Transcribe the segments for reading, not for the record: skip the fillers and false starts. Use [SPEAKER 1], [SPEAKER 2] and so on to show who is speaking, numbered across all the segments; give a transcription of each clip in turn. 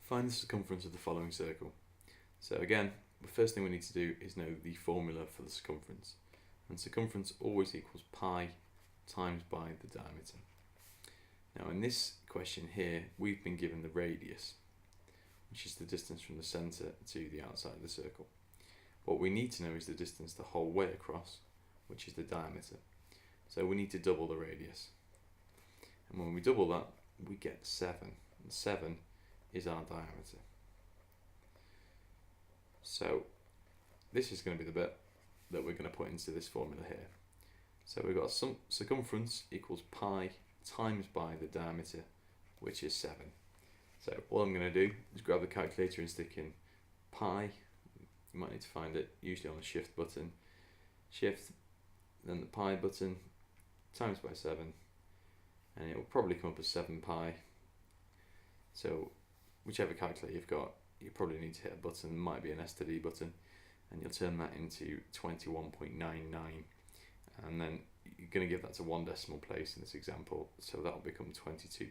[SPEAKER 1] Find the circumference of the following circle. So again, the first thing we need to do is know the formula for the circumference. And circumference always equals pi times by the diameter. Now in this question here, we've been given the radius, which is the distance from the centre to the outside of the circle. What we need to know is the distance the whole way across, which is the diameter. So we need to double the radius. And when we double that, we get 7. And 7 is our diameter. So this is going to be the bit that we're going to put into this formula here. So we've got some circumference equals pi times by the diameter, which is 7. So all I'm going to do is grab the calculator and stick in pi. You might need to find it usually on the shift button. Shift, then the pi button, times by 7, and it will probably come up as 7 pi. So whichever calculator you've got, you probably need to hit a button. It might be an S to D button, and you'll turn that into 21.99, and then you're going to give that to one decimal place in this example, so that'll become 22.0.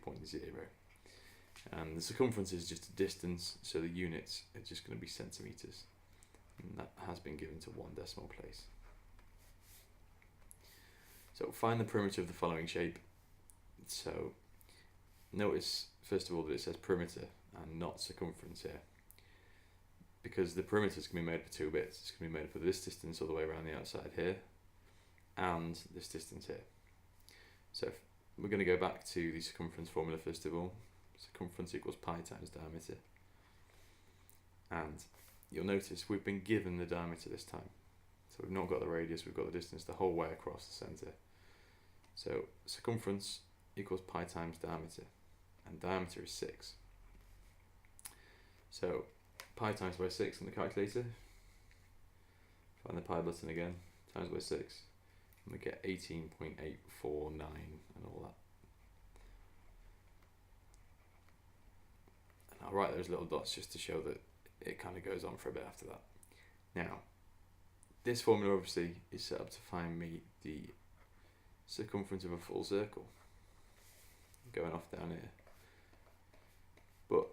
[SPEAKER 1] And the circumference is just a distance, so the units are just going to be centimetres, and that has been given to one decimal place. So find the perimeter of the following shape. So notice first of all that it says perimeter and not circumference here, because the perimeter is going to be made up of 2 bits. It's going to be made up of this distance all the way around the outside here and this distance here. So we're going to go back to the circumference formula first of all. Circumference equals pi times diameter, and you'll notice we've been given the diameter this time. So we've not got the radius, we've got the distance the whole way across the centre. So circumference equals pi times diameter, and diameter is 6. So pi times by 6 on the calculator, find the pi button again, times by 6, and we get 18.849 and all that. And I'll write those little dots just to show that it kind of goes on for a bit after that. Now, this formula obviously is set up to find me the circumference of a full circle, going off down here. But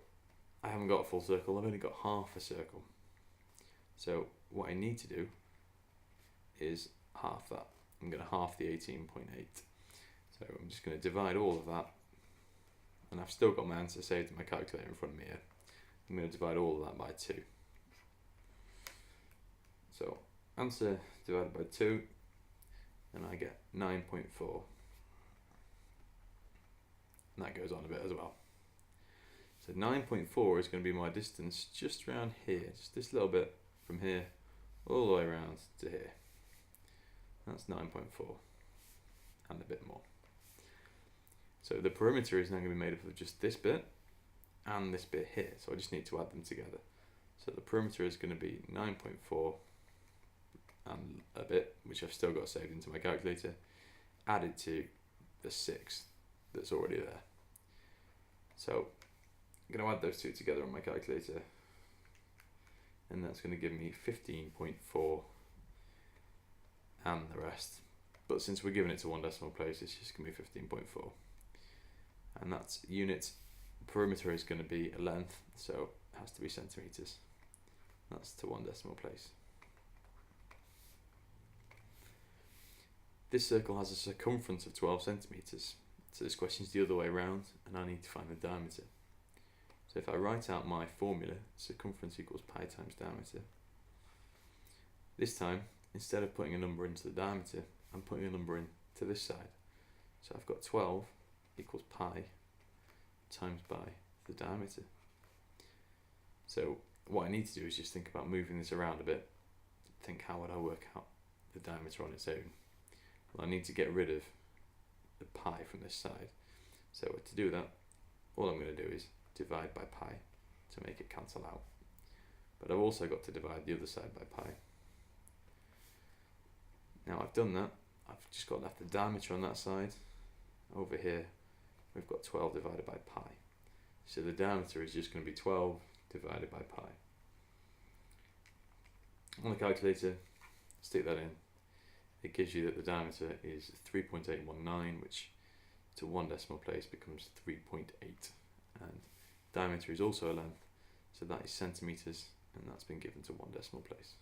[SPEAKER 1] I haven't got a full circle, I've only got half a circle. So what I need to do is half that. I'm going to half the 18.8. So I'm just going to divide all of that, and I've still got my answer saved in my calculator in front of me here. I'm going to divide all of that by 2. So answer divided by 2, and I get 9.4. And that goes on a bit as well. So 9.4 is going to be my distance just around here, just this little bit from here all the way around to here. That's 9.4 and a bit more. So the perimeter is now going to be made up of just this bit and this bit here, so I just need to add them together. So the perimeter is going to be 9.4 and a bit, which I've still got saved into my calculator, added to the 6 that's already there. So I'm going to add those two together on my calculator, and that's going to give me 15.4 and the rest. But since we're giving it to one decimal place, it's just going to be 15.4. And that's unit. Perimeter is going to be a length, so it has to be centimetres. That's to one decimal place. This circle has a circumference of 12 centimetres. So this question is the other way around, and I need to find the diameter. So if I write out my formula, circumference equals pi times diameter. This time, instead of putting a number into the diameter, I'm putting a number into this side. So I've got 12 equals pi times by the diameter. So what I need to do is just think about moving this around a bit. Think, how would I work out the diameter on its own? Well, I need to get rid of the pi from this side. So to do that, all I'm going to do is divide by pi to make it cancel out. But I've also got to divide the other side by pi. Now I've done that, I've just got left the diameter on that side. Over here, we've got 12 divided by pi. So the diameter is just going to be 12 divided by pi. On the calculator, stick that in. It gives you that the diameter is 3.819, which to one decimal place becomes 3.8. And diameter is also a length, So that is centimetres, and that's been given to 1 decimal place.